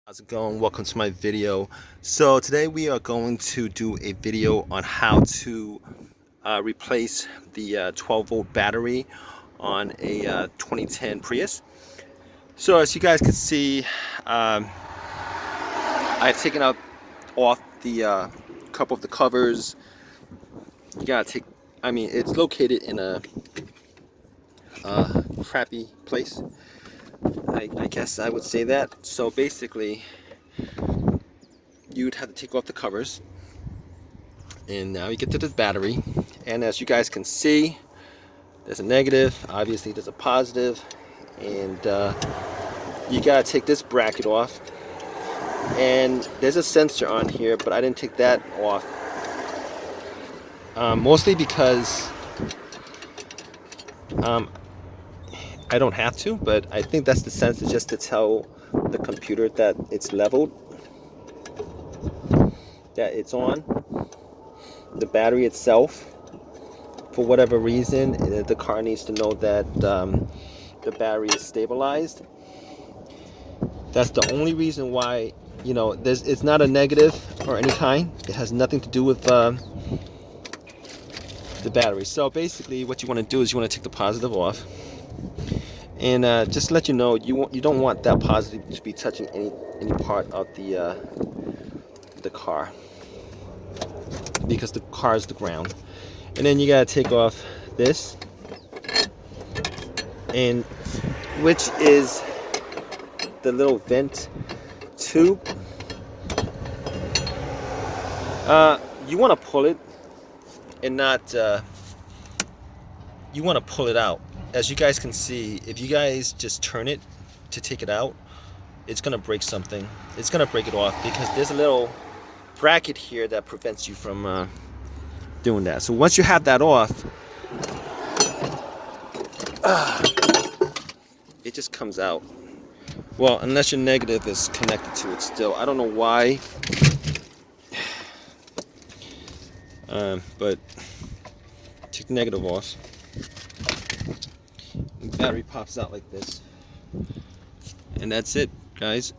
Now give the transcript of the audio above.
How's it going? Welcome to my video. So today we are going to do a video on how to replace the 12-volt battery on a 2010 Prius. So as you guys can see, I've taken out off the couple of the covers. You gotta take, it's located in a crappy place. I guess I would say that. So basically, you'd have to take off the covers. And now you get to this battery, and as you guys can see, there's a negative, obviously there's a positive, and you gotta take this bracket off. And there's a sensor on here, but I didn't take that off, mostly because I don't have to, but I think that's the sensor just to tell the computer that it's leveled, that it's on. The battery itself, for whatever reason, the car needs to know that the battery is stabilized. That's the only reason why, it's not a negative or any kind. It has nothing to do with the battery. So basically what you want to do is you want to take the positive off, and just to let you know, you don't want that positive to be touching any part of the car, because the car is the ground. And then you gotta take off this, and which is the little vent tube. You want to pull it and not you want to pull it out. As you guys can see, if you guys just turn it to take it out, it's gonna break something. It's gonna break it off, because there's a little bracket here that prevents you from doing that. So once you have that off, it just comes out. Well, unless your negative is connected to it still. I don't know why, but take the negative off. The battery pops out like this, and that's it, guys.